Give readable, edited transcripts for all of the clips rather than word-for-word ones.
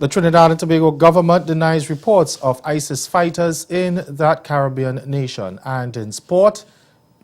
The Trinidad and Tobago government denies reports of ISIS fighters in that Caribbean nation. And in sport,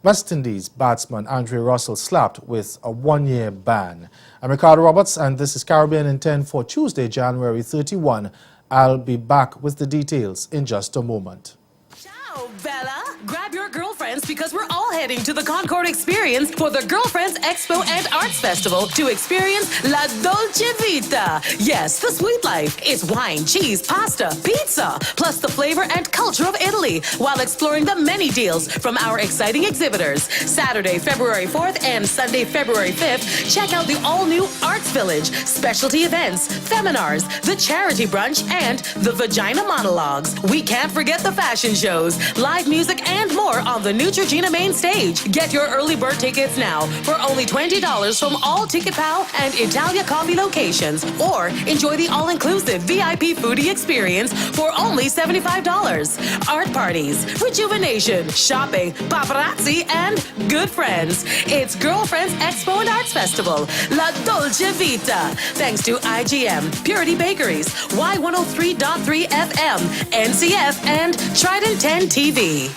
West Indies batsman Andre Russell slapped with a one-year ban. I'm Ricardo Roberts, and this is Caribbean in 10 for Tuesday, January 31. I'll be back with the details in just a moment. Ciao, Bella! Grab your girlfriends because we're all heading to the Concord Experience for the Girlfriends Expo and Arts Festival to experience La Dolce Vita. Yes, the sweet life. It's wine, cheese, pasta, pizza, plus the flavor and culture of Italy, while exploring the many deals from our exciting exhibitors. Saturday, February 4th and Sunday, February 5th, check out the all-new Arts Village, specialty events, seminars, the charity brunch, and the Vagina Monologues. We can't forget the fashion shows, live music, and more on the Neutrogena main stage. Get your early bird tickets now for only $20 from all TicketPal and Italia Coffee locations, or enjoy the all-inclusive VIP foodie experience for only $75. Art parties, rejuvenation, shopping, paparazzi, and good friends. It's Girlfriends Expo and Arts Festival, La Dolce Vita. Thanks to IGM, Purity Bakeries, Y103.3 FM, NCF, and Trident 10 TV.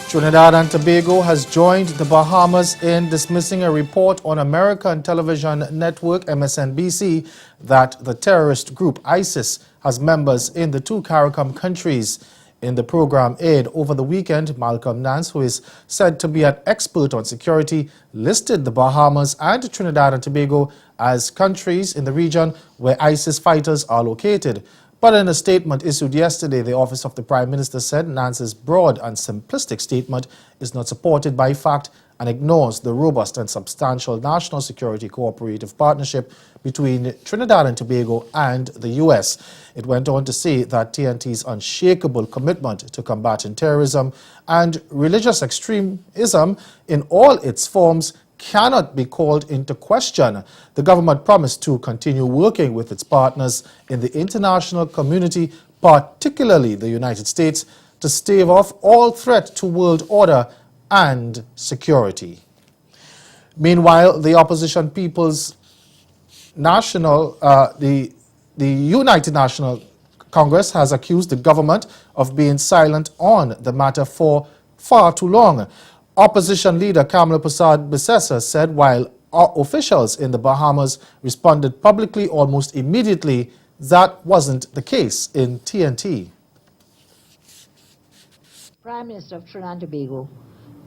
Trinidad and Tobago has joined the Bahamas in dismissing a report on American television network MSNBC that the terrorist group ISIS has members in the two CARICOM countries. In the program aired over the weekend, Malcolm Nance, who is said to be an expert on security, listed the Bahamas and Trinidad and Tobago as countries in the region where ISIS fighters are located. But in a statement issued yesterday, the Office of the Prime Minister said Nance's broad and simplistic statement is not supported by fact and ignores the robust and substantial national security cooperative partnership between Trinidad and Tobago and the U.S. It went on to say that TNT's unshakable commitment to combating terrorism and religious extremism in all its forms cannot be called into question. The government promised to continue working with its partners in the international community, particularly the United States, to stave off all threat to world order and security. Meanwhile, the opposition People's National, the United National Congress has accused the government of being silent on the matter for far too long. Opposition leader Kamala Persad-Bissessar said while officials in the Bahamas responded publicly almost immediately, that wasn't the case in TNT. Prime Minister of Trinidad and Tobago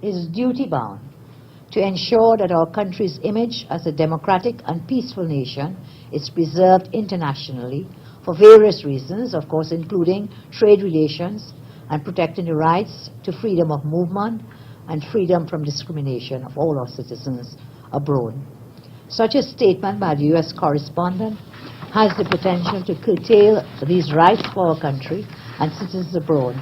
is duty-bound to ensure that our country's image as a democratic and peaceful nation is preserved internationally for various reasons, of course, including trade relations and protecting the rights to freedom of movement and freedom from discrimination of all our citizens abroad. Such a statement by the U.S. correspondent has the potential to curtail these rights for our country and citizens abroad.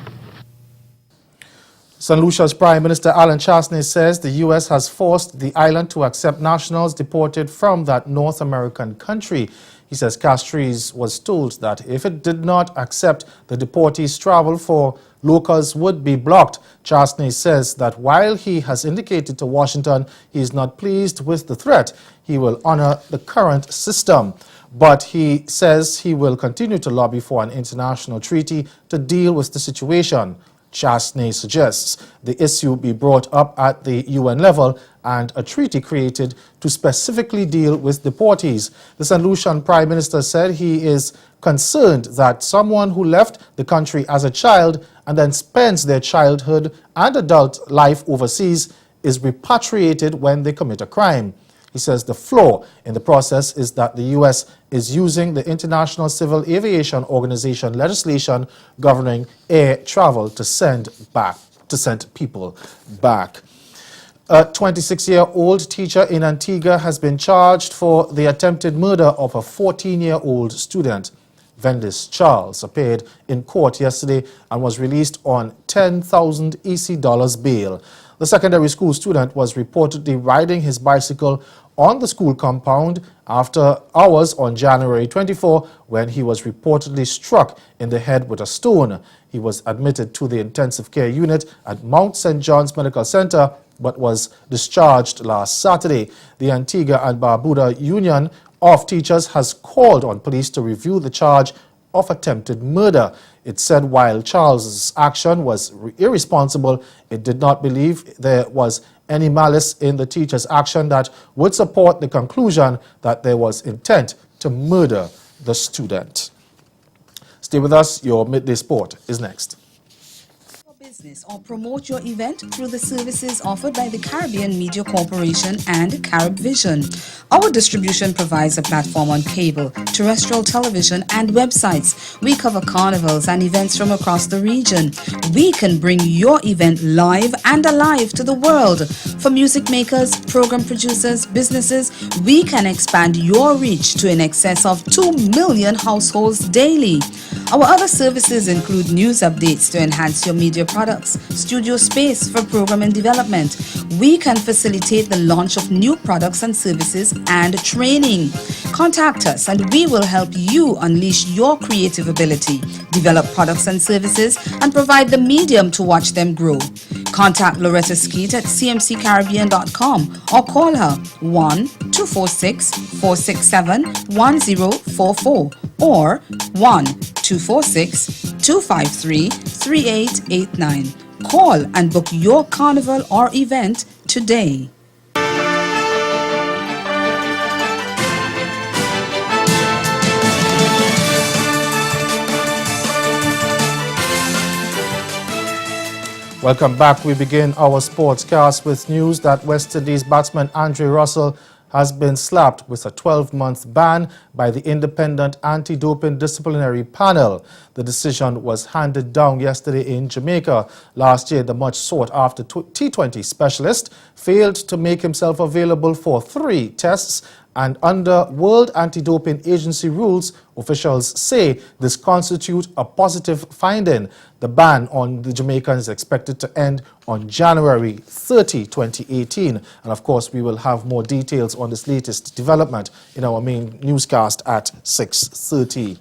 St. Lucia's Prime Minister Alan Chastney says the U.S. has forced the island to accept nationals deported from that North American country. He says Castries was told that if it did not accept the deportees' travel for locals would be blocked. Chastney says that while he has indicated to Washington he is not pleased with the threat, he will honor the current system. But he says he will continue to lobby for an international treaty to deal with the situation. Chastney suggests the issue be brought up at the UN level and a treaty created to specifically deal with deportees. The St. Lucian Prime Minister said he is concerned that someone who left the country as a child and then spends their childhood and adult life overseas is repatriated when they commit a crime. He says the flaw in the process is that the U.S. is using the International Civil Aviation Organization legislation governing air travel to send people back. A 26-year-old teacher in Antigua has been charged for the attempted murder of a 14-year-old student. Vendis Charles, appeared in court yesterday and was released on $10,000 EC bail. The secondary school student was reportedly riding his bicycle on the school compound after hours on January 24 when he was reportedly struck in the head with a stone. He was admitted to the intensive care unit at Mount St. John's Medical Center but was discharged last Saturday. The Antigua and Barbuda Union of Teachers has called on police to review the charge of attempted murder. It said while Charles's action was irresponsible, it did not believe there was any malice in the teacher's action that would support the conclusion that there was intent to murder the student. Stay with us. Your Midday Sport is next. Business or promote your event through the services offered by the Caribbean Media Corporation and CaribVision. Our distribution provides a platform on cable, terrestrial television, and websites. We cover carnivals and events from across the region. We can bring your event live and alive to the world. For music makers, program producers, businesses, we can expand your reach to in excess of 2 million households daily. Our other services include news updates to enhance your media products, studio space for program and development. We can facilitate the launch of new products and services and training. Contact us and we will help you unleash your creative ability, develop products and services, and provide the medium to watch them grow. Contact Loretta Skeet at cmccaribbean.com or call her 1-246-467-1044 or 1-246-253-3889. Call and book your carnival or event today. Welcome back. We begin our sportscast with news that West Indies batsman Andre Russell has been slapped with a 12-month ban by the Independent Anti-Doping Disciplinary Panel. The decision was handed down yesterday in Jamaica. Last year, the much sought-after T20 specialist failed to make himself available for 3 tests, and under World Anti-Doping Agency rules, officials say this constitutes a positive finding. The ban on the Jamaican is expected to end on January 30, 2018. And of course, we will have more details on this latest development in our main newscast at 6:30.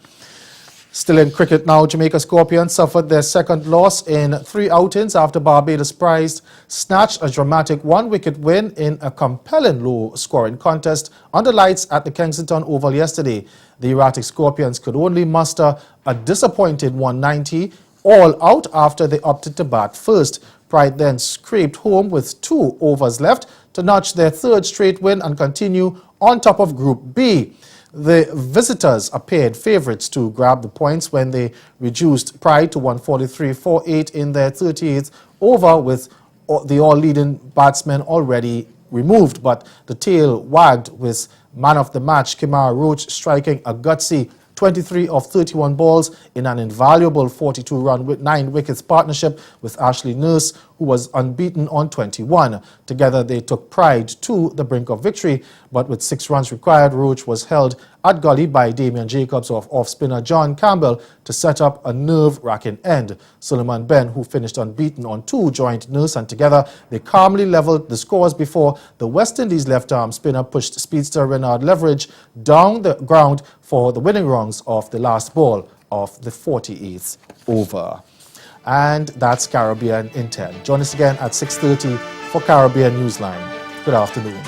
Still in cricket now, Jamaica Scorpions suffered their second loss in 3 outings after Barbados Pride snatched a dramatic 1-wicket win in a compelling low-scoring contest under lights at the Kensington Oval yesterday. The erratic Scorpions could only muster a disappointed 190 all out after they opted to bat first. Pride then scraped home with 2 overs left to notch their 3rd straight win and continue on top of Group B. The visitors appeared favourites to grab the points when they reduced Pride to 143-48 in their 38th over with the all-leading batsmen already removed. But the tail wagged with man of the match Kemar Roach striking a gutsy 23 of 31 balls in an invaluable 42-run with 9 wickets partnership with Ashley Nurse, who was unbeaten on 21. Together they took Pride to the brink of victory, but with 6 runs required, Roach was held at gully by Damian Jacobs of off-spinner John Campbell to set up a nerve-wracking end. Suleiman Ben, who finished unbeaten on 2, joined Nurse, and together they calmly levelled the scores before the West Indies left-arm spinner pushed speedster Renard Leverage down the ground for the winning runs of the last ball of the 48th over. And that's Caribbean in 10. Join us again at 6:30 for Caribbean Newsline. Good afternoon.